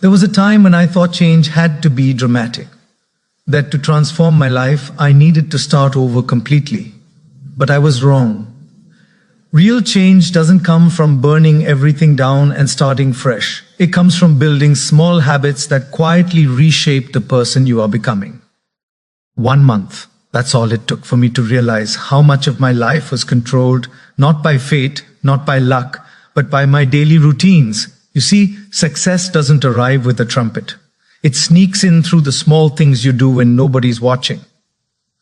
There was a time when I thought change had to be dramatic, that to transform my life, I needed to start over completely. But I was wrong. Real change doesn't come from burning everything down and starting fresh. It comes from building small habits that quietly reshape the person you are becoming. 1 month, that's all it took for me to realize how much of my life was controlled, not by fate, not by luck, but by my daily routines. You see, success doesn't arrive with a trumpet. It sneaks in through the small things you do when nobody's watching.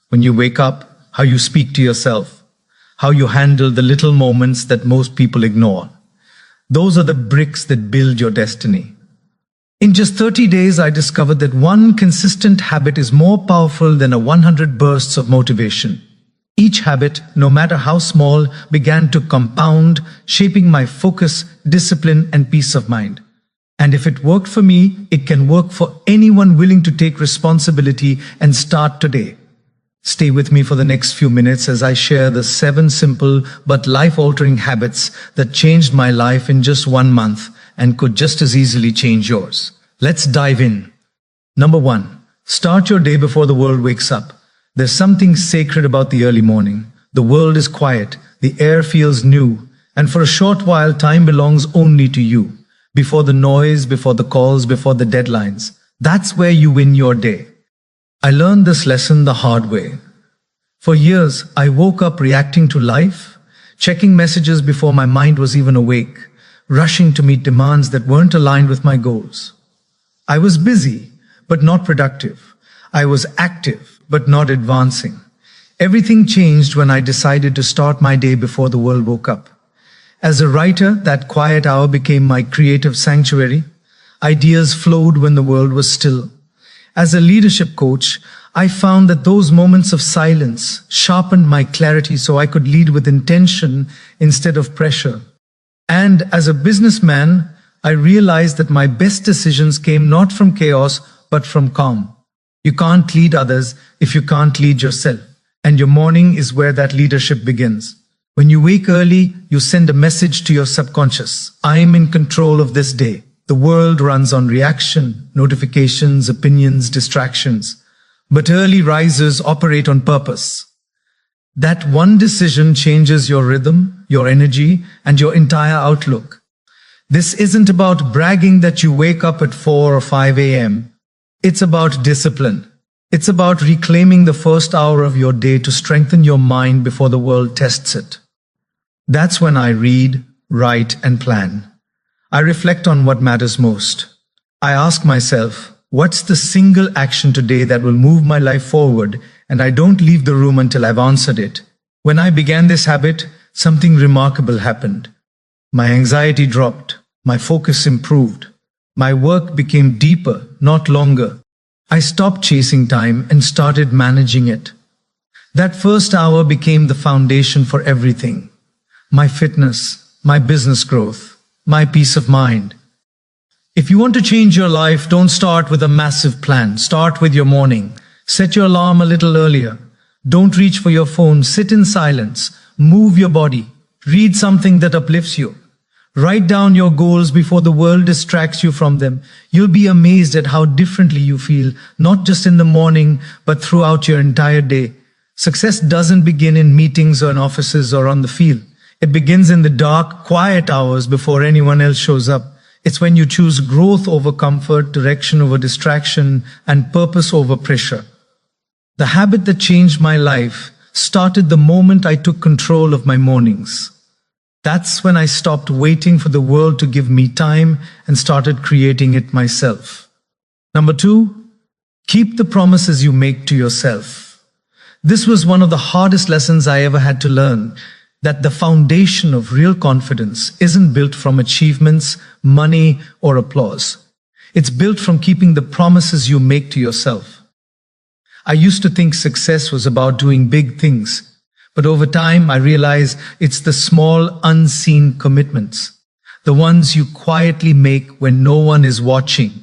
When you wake up, how you speak to yourself, how you handle the little moments that most people ignore. Those are the bricks that build your destiny. In just 30 days, I discovered that one consistent habit is more powerful than 100 bursts of motivation. Each habit, no matter how small, began to compound, shaping my focus, discipline, and peace of mind. And if it worked for me, it can work for anyone willing to take responsibility and start today. Stay with me for the next few minutes as I share the 7 simple but life-altering habits that changed my life in just 1 month and could just as easily change yours. Let's dive in. Number 1, start your day before the world wakes up. There's something sacred about the early morning. The world is quiet, the air feels new, and for a short while time belongs only to you. Before the noise, before the calls, before the deadlines. That's where you win your day. I learned this lesson the hard way. For years, I woke up reacting to life, checking messages before my mind was even awake, rushing to meet demands that weren't aligned with my goals. I was busy, but not productive. I was active, but not advancing. Everything changed when I decided to start my day before the world woke up. As a writer, that quiet hour became my creative sanctuary. Ideas flowed when the world was still. As a leadership coach, I found that those moments of silence sharpened my clarity so I could lead with intention instead of pressure. And as a businessman, I realized that my best decisions came not from chaos, but from calm. You can't lead others if you can't lead yourself. And your morning is where that leadership begins. When you wake early, you send a message to your subconscious. I am in control of this day. The world runs on reaction, notifications, opinions, distractions. But early risers operate on purpose. That one decision changes your rhythm, your energy, and your entire outlook. This isn't about bragging that you wake up at 4 or 5 a.m. It's about discipline. It's about reclaiming the first hour of your day to strengthen your mind before the world tests it. That's when I read, write, and plan. I reflect on what matters most. I ask myself, what's the single action today that will move my life forward? And I don't leave the room until I've answered it. When I began this habit, something remarkable happened. My anxiety dropped. My focus improved. My work became deeper, not longer. I stopped chasing time and started managing it. That first hour became the foundation for everything. My fitness, my business growth, my peace of mind. If you want to change your life, don't start with a massive plan. Start with your morning. Set your alarm a little earlier. Don't reach for your phone. Sit in silence. Move your body. Read something that uplifts you. Write down your goals before the world distracts you from them. You'll be amazed at how differently you feel, not just in the morning, but throughout your entire day. Success doesn't begin in meetings or in offices or on the field. It begins in the dark, quiet hours before anyone else shows up. It's when you choose growth over comfort, direction over distraction, and purpose over pressure. The habit that changed my life started the moment I took control of my mornings. That's when I stopped waiting for the world to give me time and started creating it myself. Number 2, keep the promises you make to yourself. This was one of the hardest lessons I ever had to learn, that the foundation of real confidence isn't built from achievements, money, or applause. It's built from keeping the promises you make to yourself. I used to think success was about doing big things, but over time I realized it's the small, unseen commitments, the ones you quietly make when no one is watching,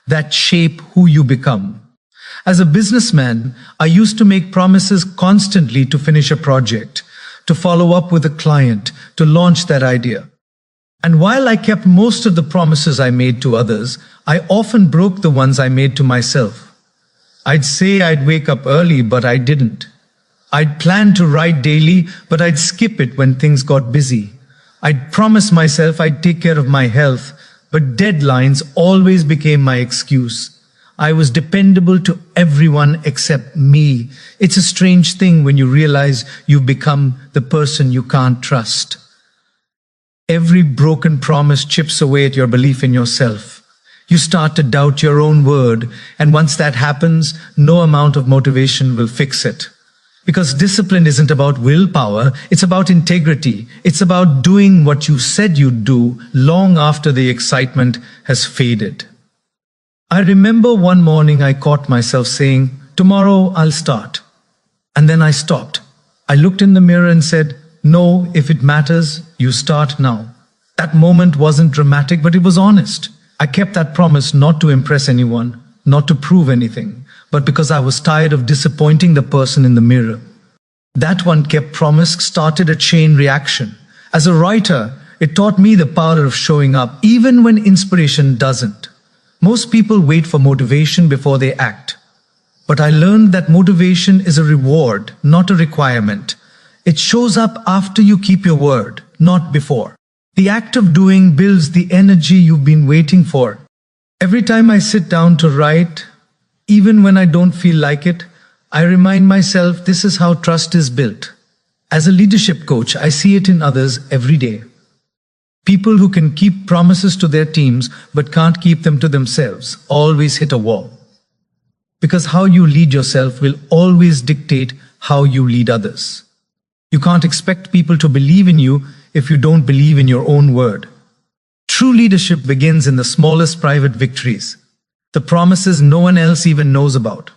that shape who you become. As a businessman, I used to make promises constantly to finish a project, to follow up with a client, to launch that idea. And while I kept most of the promises I made to others, I often broke the ones I made to myself. I'd say I'd wake up early, but I didn't. I'd plan to write daily, but I'd skip it when things got busy. I'd promise myself I'd take care of my health, but deadlines always became my excuse. I was dependable to everyone except me. It's a strange thing when you realize you've become the person you can't trust. Every broken promise chips away at your belief in yourself. You start to doubt your own word, and once that happens, no amount of motivation will fix it. Because discipline isn't about willpower, it's about integrity. It's about doing what you said you'd do long after the excitement has faded. I remember one morning I caught myself saying, "Tomorrow I'll start." And then I stopped. I looked in the mirror and said, "No, if it matters, you start now." That moment wasn't dramatic, but it was honest. I kept that promise not to impress anyone, not to prove anything, but because I was tired of disappointing the person in the mirror. That one kept promise started a chain reaction. As a writer, it taught me the power of showing up, even when inspiration doesn't. Most people wait for motivation before they act. But I learned that motivation is a reward, not a requirement. It shows up after you keep your word, not before. The act of doing builds the energy you've been waiting for. Every time I sit down to write, even when I don't feel like it, I remind myself this is how trust is built. As a leadership coach, I see it in others every day. People who can keep promises to their teams but can't keep them to themselves always hit a wall. Because how you lead yourself will always dictate how you lead others. You can't expect people to believe in you if you don't believe in your own word. True leadership begins in the smallest private victories, the promises no one else even knows about.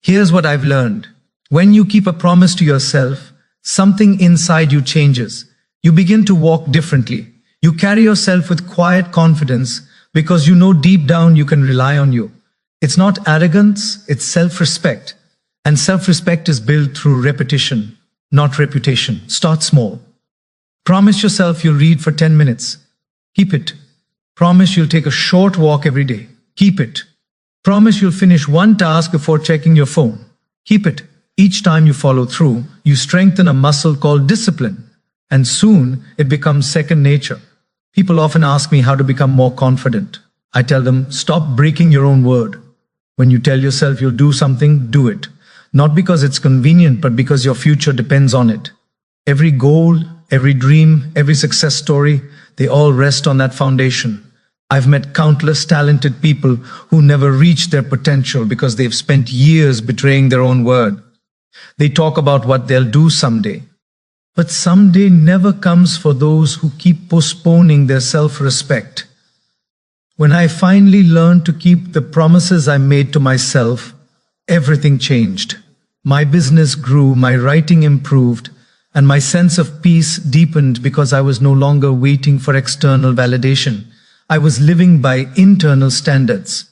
Here's what I've learned. When you keep a promise to yourself, something inside you changes. You begin to walk differently. You carry yourself with quiet confidence because you know deep down you can rely on you. It's not arrogance, it's self-respect. And self-respect is built through repetition, not reputation. Start small. Promise yourself you'll read for 10 minutes. Keep it. Promise you'll take a short walk every day. Keep it. Promise you'll finish one task before checking your phone. Keep it. Each time you follow through, you strengthen a muscle called discipline. And soon, it becomes second nature. People often ask me how to become more confident. I tell them, stop breaking your own word. When you tell yourself you'll do something, do it. Not because it's convenient, but because your future depends on it. Every goal, every dream, every success story, they all rest on that foundation. I've met countless talented people who never reached their potential because they've spent years betraying their own word. They talk about what they'll do someday. But someday never comes for those who keep postponing their self-respect. When I finally learned to keep the promises I made to myself, everything changed. My business grew, my writing improved, and my sense of peace deepened because I was no longer waiting for external validation. I was living by internal standards.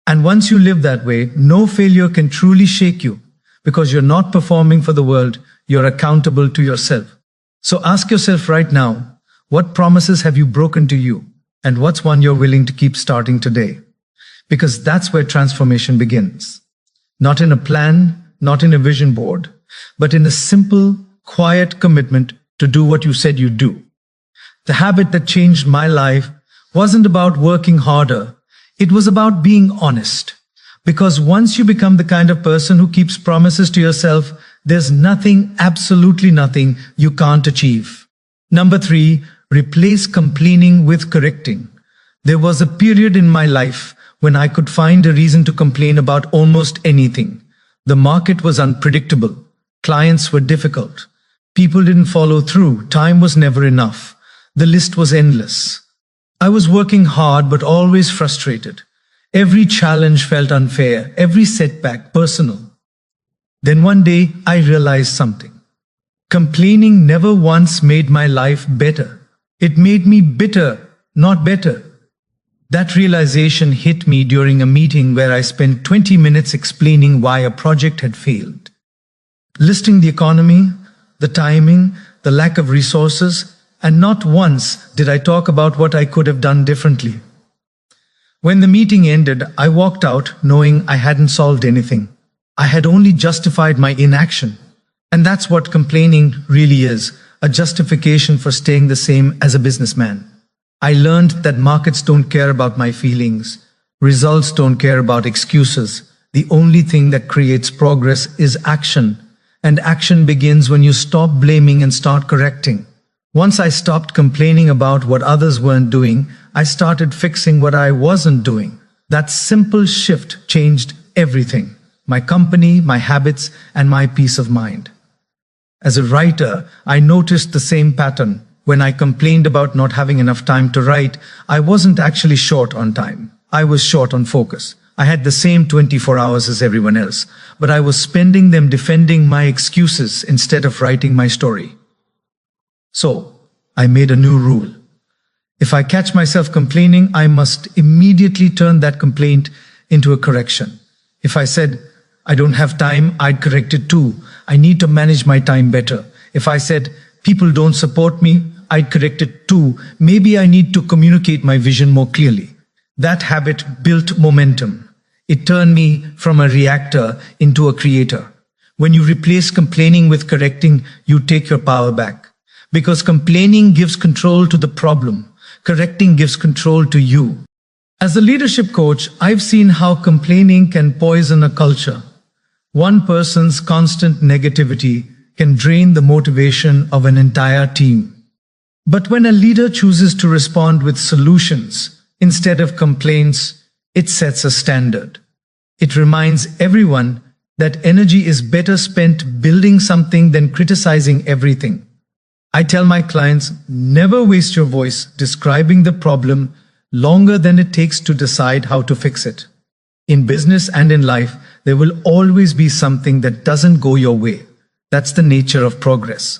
And once you live that way, no failure can truly shake you because you're not performing for the world, you're accountable to yourself. So ask yourself right now, what promises have you broken to you? And what's one you're willing to keep starting today? Because that's where transformation begins. Not in a plan, not in a vision board, but in a simple, quiet commitment to do what you said you'd do. The habit that changed my life wasn't about working harder. It was about being honest. Because once you become the kind of person who keeps promises to yourself, there's nothing, absolutely nothing, you can't achieve. Number 3, replace complaining with correcting. There was a period in my life when I could find a reason to complain about almost anything. The market was unpredictable. Clients were difficult. People didn't follow through. Time was never enough. The list was endless. I was working hard but always frustrated. Every challenge felt unfair, every setback personal. Then one day I realized something. Complaining never once made my life better. It made me bitter, not better. That realization hit me during a meeting where I spent 20 minutes explaining why a project had failed. Listing the economy, the timing, the lack of resources, And not once did I talk about what I could have done differently. When the meeting ended, I walked out knowing I hadn't solved anything. I had only justified my inaction. And that's what complaining really is, a justification for staying the same as a businessman. I learned that markets don't care about my feelings. Results don't care about excuses. The only thing that creates progress is action. And action begins when you stop blaming and start correcting. Once I stopped complaining about what others weren't doing, I started fixing what I wasn't doing. That simple shift changed everything. My company, my habits, and my peace of mind. As a writer, I noticed the same pattern. When I complained about not having enough time to write, I wasn't actually short on time. I was short on focus. I had the same 24 hours as everyone else, but I was spending them defending my excuses instead of writing my story. So, I made a new rule. If I catch myself complaining, I must immediately turn that complaint into a correction. If I said, I don't have time, I'd correct it too. I need to manage my time better. If I said, people don't support me, I'd correct it too. Maybe I need to communicate my vision more clearly. That habit built momentum. It turned me from a reactor into a creator. When you replace complaining with correcting, you take your power back. Because complaining gives control to the problem. Correcting gives control to you. As a leadership coach, I've seen how complaining can poison a culture. One person's constant negativity can drain the motivation of an entire team. But when a leader chooses to respond with solutions instead of complaints, it sets a standard. It reminds everyone that energy is better spent building something than criticizing everything. I tell my clients, never waste your voice describing the problem longer than it takes to decide how to fix it. In business and in life, there will always be something that doesn't go your way. That's the nature of progress.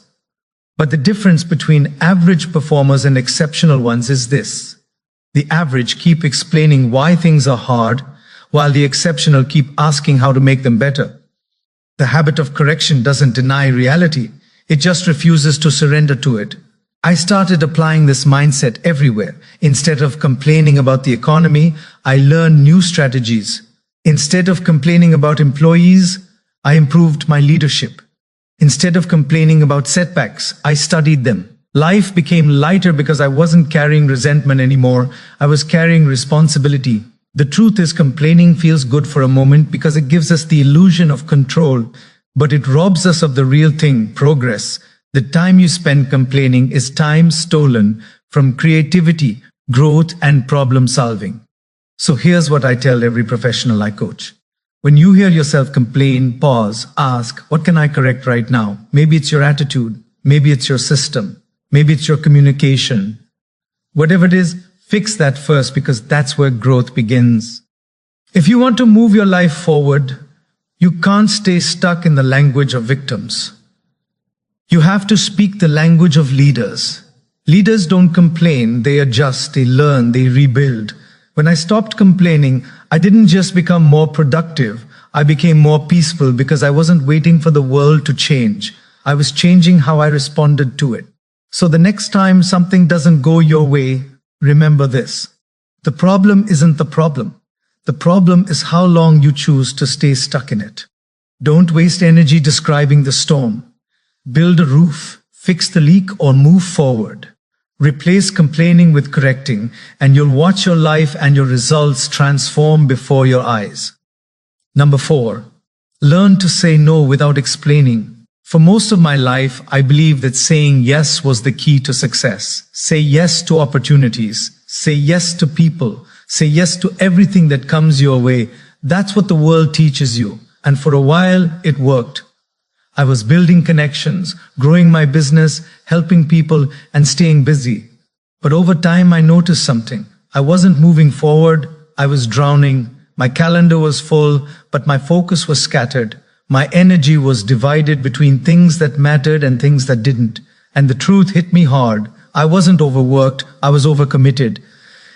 But the difference between average performers and exceptional ones is this. The average keep explaining why things are hard, while the exceptional keep asking how to make them better. The habit of correction doesn't deny reality. It just refuses to surrender to it. I started applying this mindset everywhere. Instead of complaining about the economy, I learned new strategies. Instead of complaining about employees, I improved my leadership. Instead of complaining about setbacks, I studied them. Life became lighter because I wasn't carrying resentment anymore. I was carrying responsibility. The truth is, complaining feels good for a moment because it gives us the illusion of control, but it robs us of the real thing, progress. The time you spend complaining is time stolen from creativity, growth, and problem solving. So here's what I tell every professional I coach. When you hear yourself complain, pause, ask, what can I correct right now? Maybe it's your attitude. Maybe it's your system. Maybe it's your communication. Whatever it is, fix that first, because that's where growth begins. If you want to move your life forward, you can't stay stuck in the language of victims. You have to speak the language of leaders. Leaders don't complain, they adjust, they learn, they rebuild. When I stopped complaining, I didn't just become more productive, I became more peaceful because I wasn't waiting for the world to change. I was changing how I responded to it. So the next time something doesn't go your way, remember this. The problem isn't the problem. The problem is how long you choose to stay stuck in it. Don't waste energy describing the storm. Build a roof, fix the leak, or move forward. Replace complaining with correcting, and you'll watch your life and your results transform before your eyes. Number 4, learn to say no without explaining. For most of my life, I believed that saying yes was the key to success. Say yes to opportunities. Say yes to people. Say yes to everything that comes your way. That's what the world teaches you. And for a while, it worked. I was building connections, growing my business, helping people, and staying busy. But over time, I noticed something. I wasn't moving forward. I was drowning. My calendar was full, but my focus was scattered. My energy was divided between things that mattered and things that didn't. And the truth hit me hard. I wasn't overworked. I was overcommitted.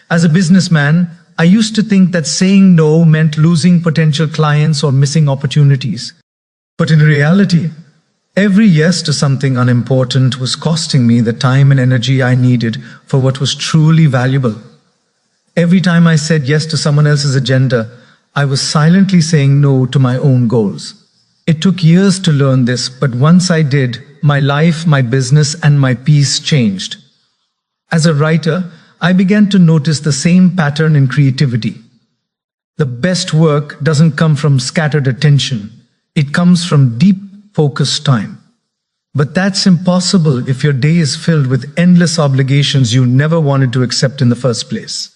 As a businessman, I used to think that saying no meant losing potential clients or missing opportunities. But in reality, Every yes to something unimportant was costing me the time and energy I needed for what was truly valuable. Every time I said yes to someone else's agenda, I was silently saying no to my own goals. It took years to learn this, but once I did, my life, my business, and my peace changed. As a writer, I began to notice the same pattern in creativity. The best work doesn't come from scattered attention. It comes from deep, focused time. But that's impossible if your day is filled with endless obligations you never wanted to accept in the first place.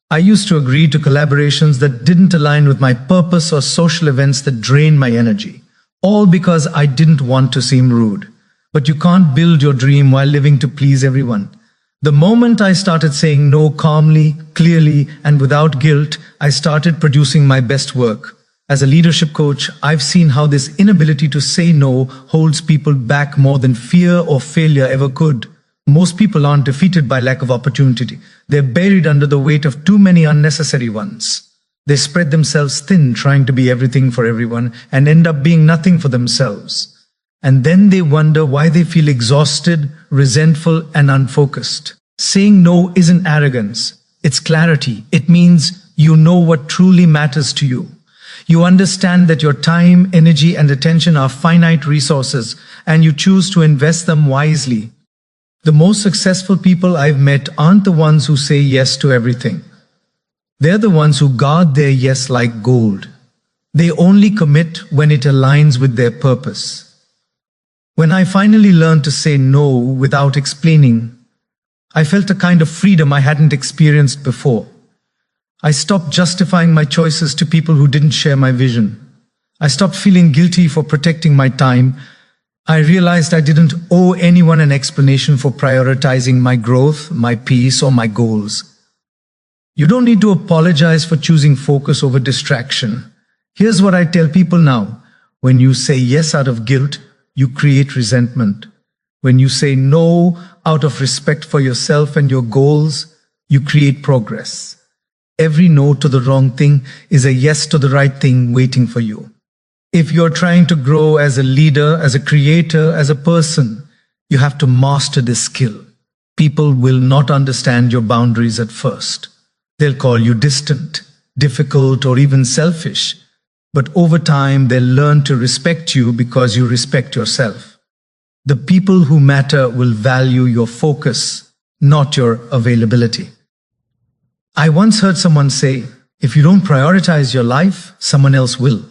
I used to agree to collaborations that didn't align with my purpose or social events that drained my energy, all because I didn't want to seem rude. But you can't build your dream while living to please everyone. The moment I started saying no calmly, clearly, and without guilt, I started producing my best work. As a leadership coach, I've seen how this inability to say no holds people back more than fear or failure ever could. Most people aren't defeated by lack of opportunity. They're buried under the weight of too many unnecessary ones. They spread themselves thin trying to be everything for everyone and end up being nothing for themselves. And then they wonder why they feel exhausted, resentful, and unfocused. Saying no isn't arrogance. It's clarity. It means you know what truly matters to you. You understand that your time, energy, and attention are finite resources, and you choose to invest them wisely. The most successful people I've met aren't the ones who say yes to everything. They're the ones who guard their yes like gold. They only commit when it aligns with their purpose. When I finally learned to say no without explaining, I felt a kind of freedom I hadn't experienced before. I stopped justifying my choices to people who didn't share my vision. I stopped feeling guilty for protecting my time. I realized I didn't owe anyone an explanation for prioritizing my growth, my peace, or my goals. You don't need to apologize for choosing focus over distraction. Here's what I tell people now. When you say yes out of guilt, you create resentment. When you say no out of respect for yourself and your goals, you create progress. Every no to the wrong thing is a yes to the right thing waiting for you. If you're trying to grow as a leader, as a creator, as a person, you have to master this skill. People will not understand your boundaries at first. They'll call you distant, difficult, or even selfish. But over time, they'll learn to respect you because you respect yourself. The people who matter will value your focus, not your availability. I once heard someone say, if you don't prioritize your life, someone else will.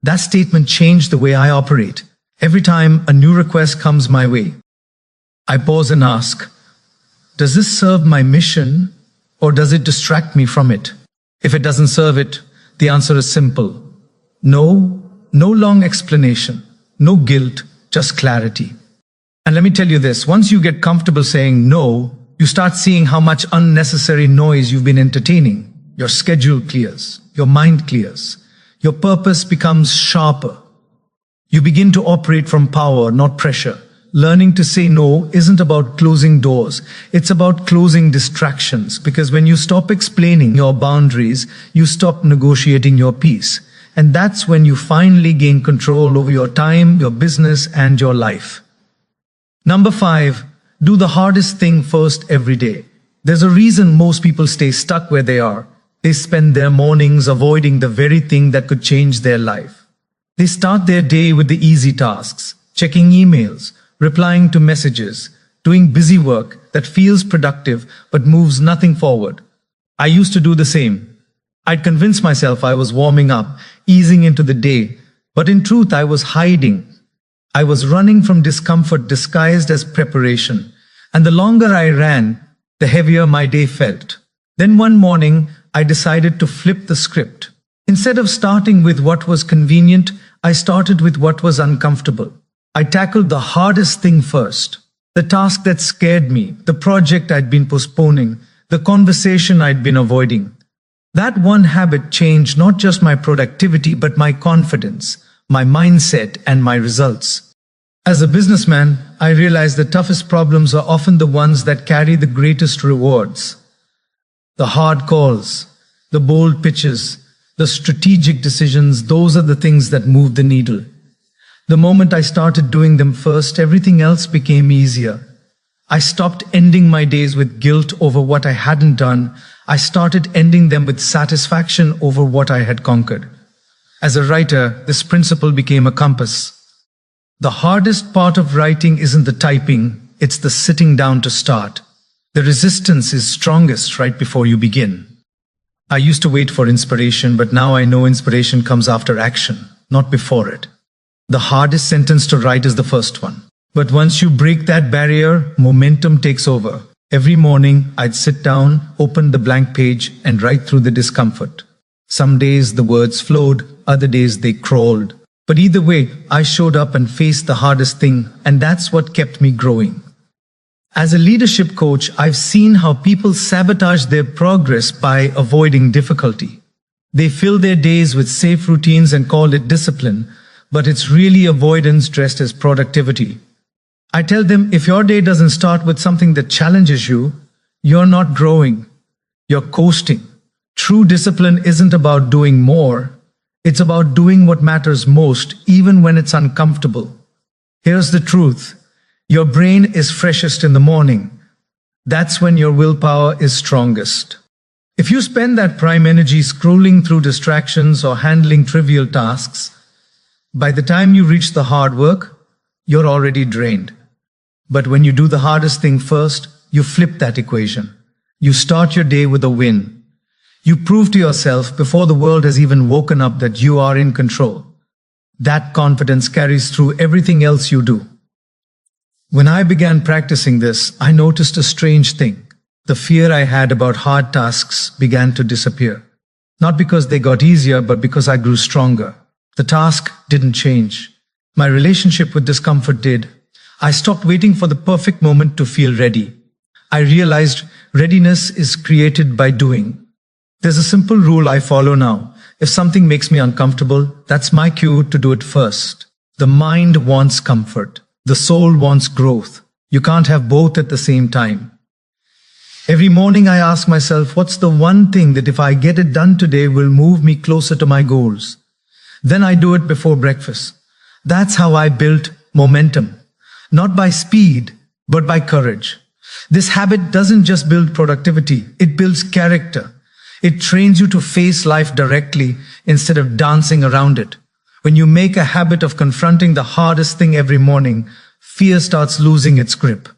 That statement changed the way I operate. Every time a new request comes my way, I pause and ask, does this serve my mission or does it distract me from it? If it doesn't serve it, the answer is simple. No, no long explanation, no guilt, just clarity. And let me tell you this, once you get comfortable saying no, you start seeing how much unnecessary noise you've been entertaining. Your schedule clears, your mind clears, your purpose becomes sharper. You begin to operate from power, not pressure. Learning to say no isn't about closing doors, it's about closing distractions, because when you stop explaining your boundaries, you stop negotiating your peace. And that's when you finally gain control over your time, your business, and your life. Number 5, do the hardest thing first every day. There's a reason most people stay stuck where they are. They spend their mornings avoiding the very thing that could change their life. They start their day with the easy tasks, checking emails, replying to messages, doing busy work that feels productive but moves nothing forward. I used to do the same. I'd convince myself I was warming up, easing into the day, but in truth I was hiding. I was running from discomfort disguised as preparation, and the longer I ran, the heavier my day felt. Then one morning, I decided to flip the script. Instead of starting with what was convenient, I started with what was uncomfortable. I tackled the hardest thing first. The task that scared me, the project I'd been postponing, the conversation I'd been avoiding. That one habit changed not just my productivity, but my confidence, my mindset, and my results. As a businessman, I realized the toughest problems are often the ones that carry the greatest rewards. The hard calls, the bold pitches, the strategic decisions, those are the things that move the needle. The moment I started doing them first, everything else became easier. I stopped ending my days with guilt over what I hadn't done. I started ending them with satisfaction over what I had conquered. As a writer, this principle became a compass. The hardest part of writing isn't the typing, it's the sitting down to start. The resistance is strongest right before you begin. I used to wait for inspiration, but now I know inspiration comes after action, not before it. The hardest sentence to write is the first one. But once you break that barrier, momentum takes over. Every morning, I'd sit down, open the blank page, and write through the discomfort. Some days the words flowed, other days they crawled. But either way, I showed up and faced the hardest thing, and that's what kept me growing. As a leadership coach, I've seen how people sabotage their progress by avoiding difficulty. They fill their days with safe routines and call it discipline, but it's really avoidance dressed as productivity. I tell them, if your day doesn't start with something that challenges you, you're not growing. You're coasting. True discipline isn't about doing more. It's about doing what matters most, even when it's uncomfortable. Here's the truth. Your brain is freshest in the morning. That's when your willpower is strongest. If you spend that prime energy scrolling through distractions or handling trivial tasks, by the time you reach the hard work, you're already drained. But when you do the hardest thing first, you flip that equation. You start your day with a win. You prove to yourself before the world has even woken up that you are in control. That confidence carries through everything else you do. When I began practicing this, I noticed a strange thing. The fear I had about hard tasks began to disappear. Not because they got easier, but because I grew stronger. The task didn't change. My relationship with discomfort did. I stopped waiting for the perfect moment to feel ready. I realized readiness is created by doing. There's a simple rule I follow now. If something makes me uncomfortable, that's my cue to do it first. The mind wants comfort. The soul wants growth. You can't have both at the same time. Every morning I ask myself, what's the one thing that if I get it done today will move me closer to my goals? Then I do it before breakfast. That's how I built momentum. Not by speed, but by courage. This habit doesn't just build productivity, it builds character. It trains you to face life directly instead of dancing around it. When you make a habit of confronting the hardest thing every morning, fear starts losing its grip.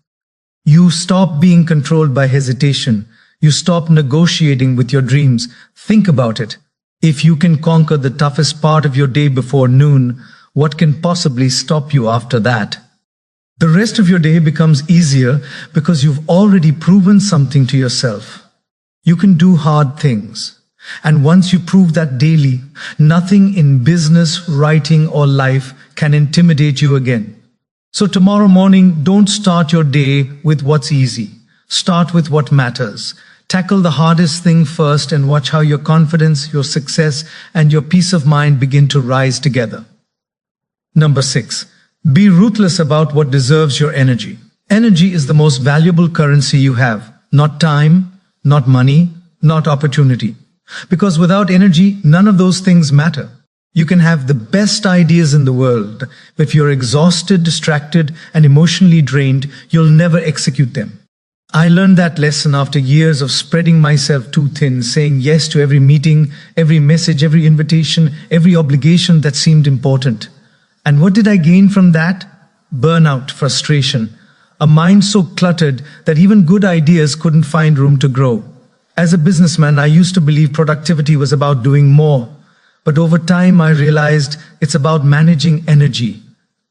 You stop being controlled by hesitation. You stop negotiating with your dreams. Think about it. If you can conquer the toughest part of your day before noon, what can possibly stop you after that? The rest of your day becomes easier because you've already proven something to yourself. You can do hard things. And once you prove that daily, nothing in business, writing, or life can intimidate you again. So tomorrow morning, don't start your day with what's easy. Start with what matters. Tackle the hardest thing first and watch how your confidence, your success, and your peace of mind begin to rise together. Number 6. Be ruthless about what deserves your energy. Energy is the most valuable currency you have. Not time, not money, not opportunity. Because without energy, none of those things matter. You can have the best ideas in the world, but if you're exhausted, distracted, and emotionally drained, you'll never execute them. I learned that lesson after years of spreading myself too thin, saying yes to every meeting, every message, every invitation, every obligation that seemed important. And what did I gain from that? Burnout, frustration, a mind so cluttered that even good ideas couldn't find room to grow. As a businessman, I used to believe productivity was about doing more. But over time, I realized it's about managing energy,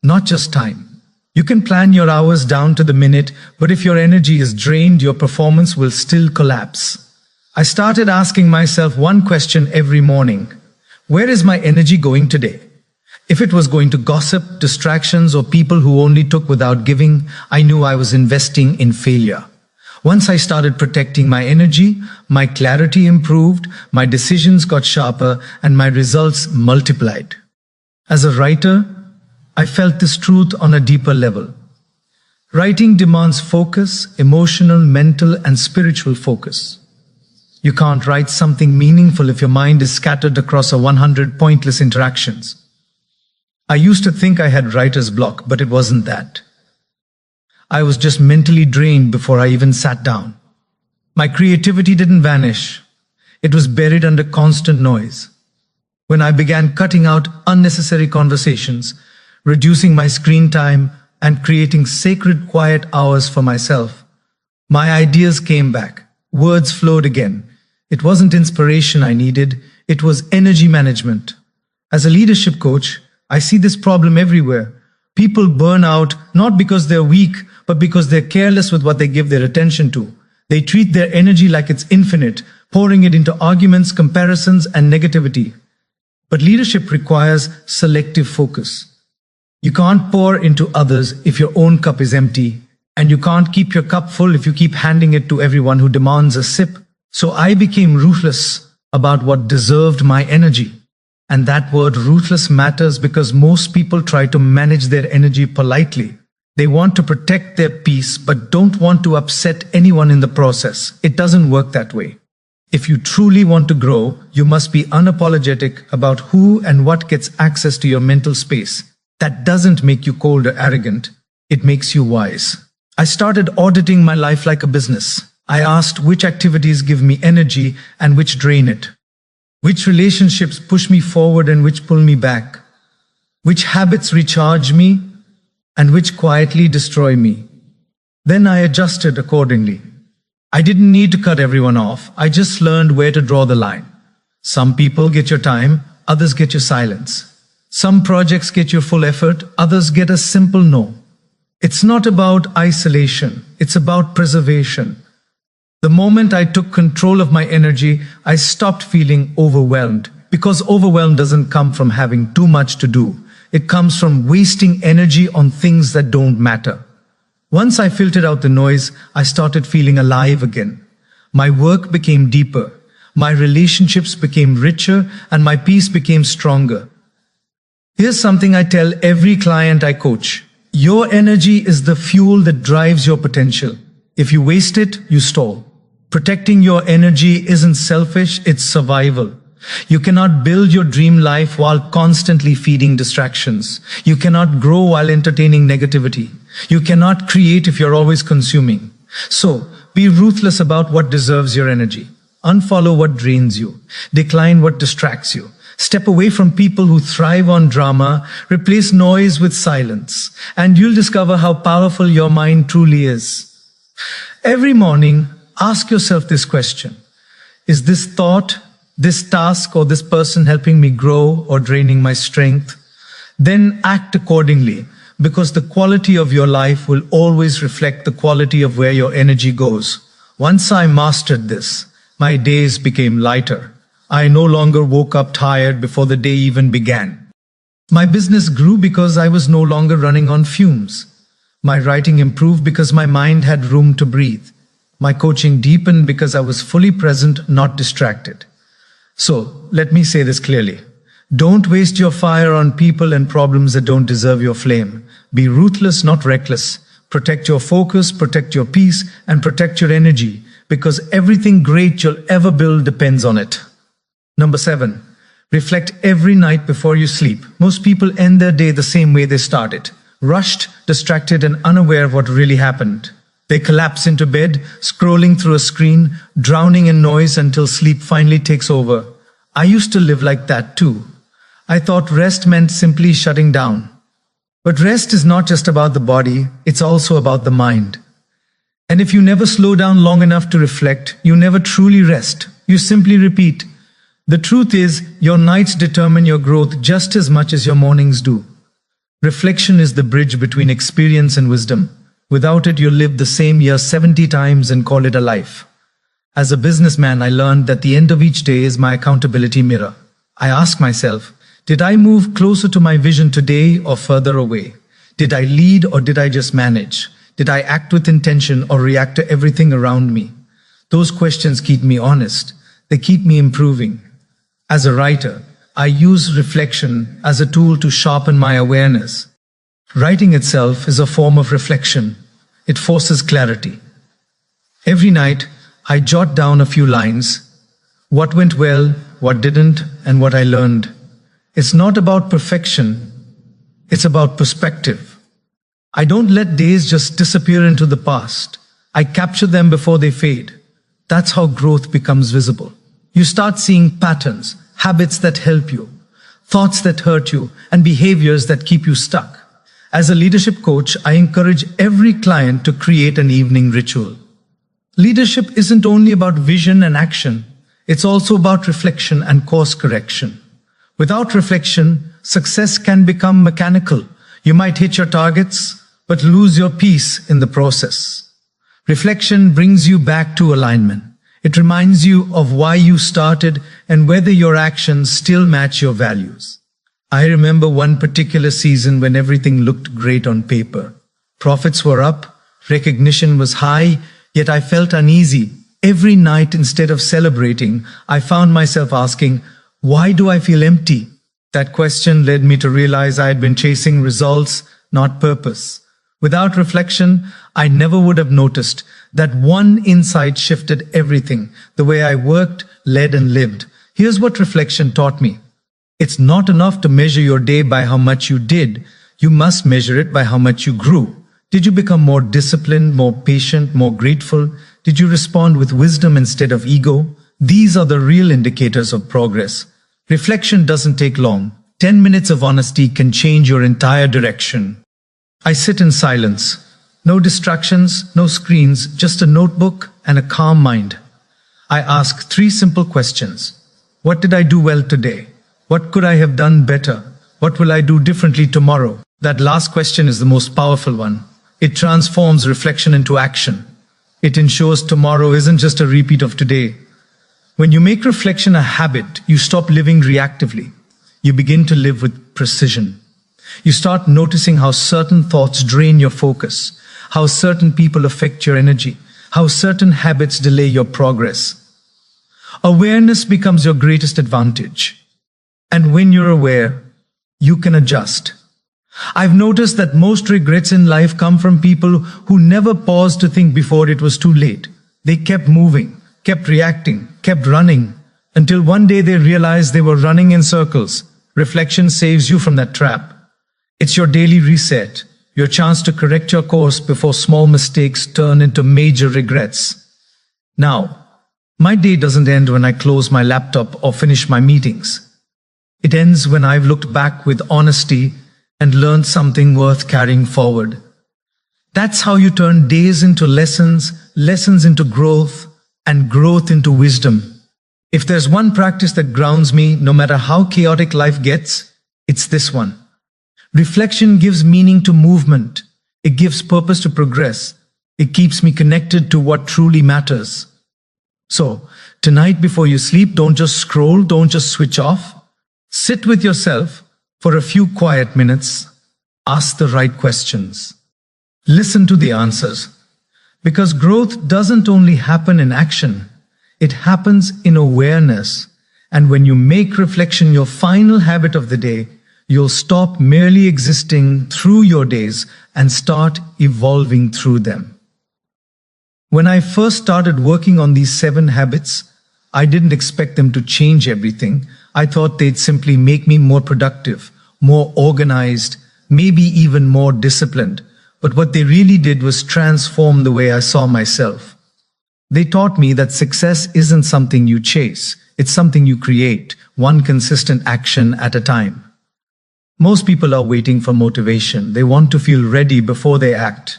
not just time. You can plan your hours down to the minute, but if your energy is drained, your performance will still collapse. I started asking myself one question every morning. Where is my energy going today? If it was going to gossip, distractions, or people who only took without giving, I knew I was investing in failure. Once I started protecting my energy, my clarity improved, my decisions got sharper, and my results multiplied. As a writer, I felt this truth on a deeper level. Writing demands focus, emotional, mental, and spiritual focus. You can't write something meaningful if your mind is scattered across 100 pointless interactions. I used to think I had writer's block, but it wasn't that. I was just mentally drained before I even sat down. My creativity didn't vanish. It was buried under constant noise. When I began cutting out unnecessary conversations, reducing my screen time, and creating sacred quiet hours for myself, my ideas came back. Words flowed again. It wasn't inspiration I needed, it was energy management. As a leadership coach, I see this problem everywhere. People burn out not because they're weak, but because they're careless with what they give their attention to. They treat their energy like it's infinite, pouring it into arguments, comparisons, and negativity. But leadership requires selective focus. You can't pour into others if your own cup is empty, and you can't keep your cup full if you keep handing it to everyone who demands a sip. So I became ruthless about what deserved my energy. And that word ruthless matters because most people try to manage their energy politely. They want to protect their peace but don't want to upset anyone in the process. It doesn't work that way. If you truly want to grow, you must be unapologetic about who and what gets access to your mental space. That doesn't make you cold or arrogant. It makes you wise. I started auditing my life like a business. I asked which activities give me energy and which drain it. Which relationships push me forward and which pull me back? Which habits recharge me and which quietly destroy me? Then I adjusted accordingly. I didn't need to cut everyone off. I just learned where to draw the line. Some people get your time, others get your silence. Some projects get your full effort, others get a simple no. It's not about isolation, it's about preservation. The moment I took control of my energy, I stopped feeling overwhelmed. Because overwhelm doesn't come from having too much to do. It comes from wasting energy on things that don't matter. Once I filtered out the noise, I started feeling alive again. My work became deeper. My relationships became richer and my peace became stronger. Here's something I tell every client I coach. Your energy is the fuel that drives your potential. If you waste it, you stall. Protecting your energy isn't selfish, it's survival. You cannot build your dream life while constantly feeding distractions. You cannot grow while entertaining negativity. You cannot create if you're always consuming. So, be ruthless about what deserves your energy. Unfollow what drains you. Decline what distracts you. Step away from people who thrive on drama. Replace noise with silence. And you'll discover how powerful your mind truly is. Every morning, ask yourself this question. Is this thought, this task, or this person helping me grow or draining my strength? Then act accordingly, because the quality of your life will always reflect the quality of where your energy goes. Once I mastered this, my days became lighter. I no longer woke up tired before the day even began. My business grew because I was no longer running on fumes. My writing improved because my mind had room to breathe. My coaching deepened because I was fully present, not distracted. So, let me say this clearly. Don't waste your fire on people and problems that don't deserve your flame. Be ruthless, not reckless. Protect your focus, protect your peace, and protect your energy, because everything great you'll ever build depends on it. Number 7. Reflect every night before you sleep. Most people end their day the same way they started. Rushed, distracted, and unaware of what really happened. They collapse into bed, scrolling through a screen, drowning in noise until sleep finally takes over. I used to live like that too. I thought rest meant simply shutting down. But rest is not just about the body, it's also about the mind. And if you never slow down long enough to reflect, you never truly rest. You simply repeat. The truth is, your nights determine your growth just as much as your mornings do. Reflection is the bridge between experience and wisdom. Without it, you'll live the same year 70 times and call it a life. As a businessman, I learned that the end of each day is my accountability mirror. I ask myself, did I move closer to my vision today or further away? Did I lead or did I just manage? Did I act with intention or react to everything around me? Those questions keep me honest. They keep me improving. As a writer, I use reflection as a tool to sharpen my awareness. Writing itself is a form of reflection. It forces clarity. Every night, I jot down a few lines. What went well, what didn't, and what I learned. It's not about perfection. It's about perspective. I don't let days just disappear into the past. I capture them before they fade. That's how growth becomes visible. You start seeing patterns, habits that help you, thoughts that hurt you, and behaviors that keep you stuck. As a leadership coach, I encourage every client to create an evening ritual. Leadership isn't only about vision and action, it's also about reflection and course correction. Without reflection, success can become mechanical. You might hit your targets, but lose your peace in the process. Reflection brings you back to alignment. It reminds you of why you started and whether your actions still match your values. I remember one particular season when everything looked great on paper. Profits were up, recognition was high, yet I felt uneasy. Every night, instead of celebrating, I found myself asking, why do I feel empty? That question led me to realize I had been chasing results, not purpose. Without reflection, I never would have noticed that one insight shifted everything, the way I worked, led, and lived. Here's what reflection taught me. It's not enough to measure your day by how much you did. You must measure it by how much you grew. Did you become more disciplined, more patient, more grateful? Did you respond with wisdom instead of ego? These are the real indicators of progress. Reflection doesn't take long. 10 minutes of honesty can change your entire direction. I sit in silence. No distractions, no screens, just a notebook and a calm mind. I ask 3 simple questions. What did I do well today? What could I have done better? What will I do differently tomorrow? That last question is the most powerful one. It transforms reflection into action. It ensures tomorrow isn't just a repeat of today. When you make reflection a habit, you stop living reactively. You begin to live with precision. You start noticing how certain thoughts drain your focus, how certain people affect your energy, how certain habits delay your progress. Awareness becomes your greatest advantage. And when you're aware, you can adjust. I've noticed that most regrets in life come from people who never paused to think before it was too late. They kept moving, kept reacting, kept running, until one day they realized they were running in circles. Reflection saves you from that trap. It's your daily reset, your chance to correct your course before small mistakes turn into major regrets. Now, my day doesn't end when I close my laptop or finish my meetings. It ends when I've looked back with honesty and learned something worth carrying forward. That's how you turn days into lessons, lessons into growth, and growth into wisdom. If there's one practice that grounds me, no matter how chaotic life gets, it's this one. Reflection gives meaning to movement. It gives purpose to progress. It keeps me connected to what truly matters. So, tonight before you sleep, don't just scroll, don't just switch off. Sit with yourself for a few quiet minutes. Ask the right questions. Listen to the answers. Because growth doesn't only happen in action, it happens in awareness. And when you make reflection your final habit of the day, you'll stop merely existing through your days and start evolving through them. When I first started working on these 7 habits, I didn't expect them to change everything. I thought they'd simply make me more productive, more organized, maybe even more disciplined. But what they really did was transform the way I saw myself. They taught me that success isn't something you chase, it's something you create, one consistent action at a time. Most people are waiting for motivation. They want to feel ready before they act,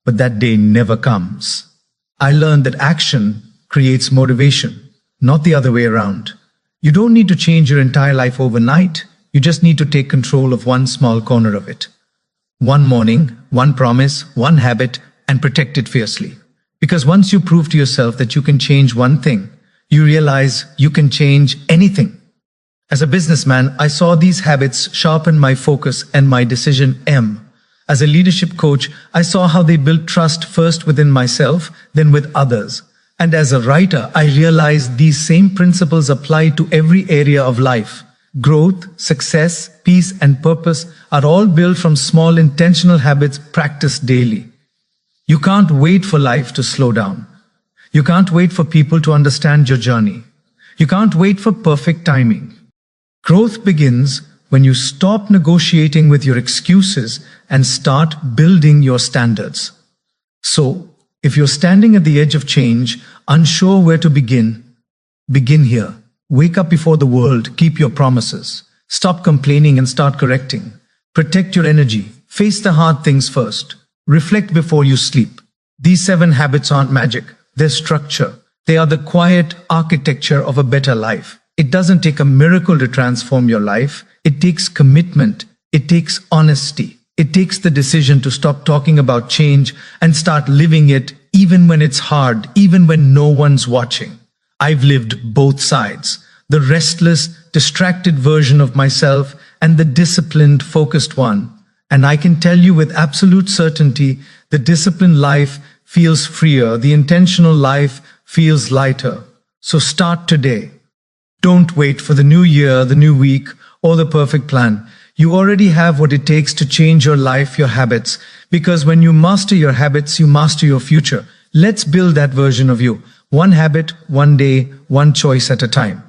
but that day never comes. I learned that action creates motivation, not the other way around. You don't need to change your entire life overnight. You just need to take control of one small corner of it. One morning, one promise, one habit, and protect it fiercely. Because once you prove to yourself that you can change one thing, you realize you can change anything. As a businessman, I saw these habits sharpen my focus and my decision M. As a leadership coach, I saw how they built trust first within myself, then with others. And as a writer, I realized these same principles apply to every area of life. Growth, success, peace, and purpose are all built from small intentional habits practiced daily. You can't wait for life to slow down. You can't wait for people to understand your journey. You can't wait for perfect timing. Growth begins when you stop negotiating with your excuses and start building your standards. So, if you're standing at the edge of change, unsure where to begin, begin here. Wake up before the world, keep your promises. Stop complaining and start correcting. Protect your energy. Face the hard things first. Reflect before you sleep. These 7 habits aren't magic. They're structure. They are the quiet architecture of a better life. It doesn't take a miracle to transform your life. It takes commitment. It takes honesty. It takes the decision to stop talking about change and start living it, even when it's hard, even when no one's watching. I've lived both sides. The restless, distracted version of myself and the disciplined, focused one. And I can tell you with absolute certainty, the disciplined life feels freer, the intentional life feels lighter. So start today. Don't wait for the new year, the new week, or the perfect plan. You already have what it takes to change your life, your habits, because when you master your habits, you master your future. Let's build that version of you. One habit, one day, one choice at a time.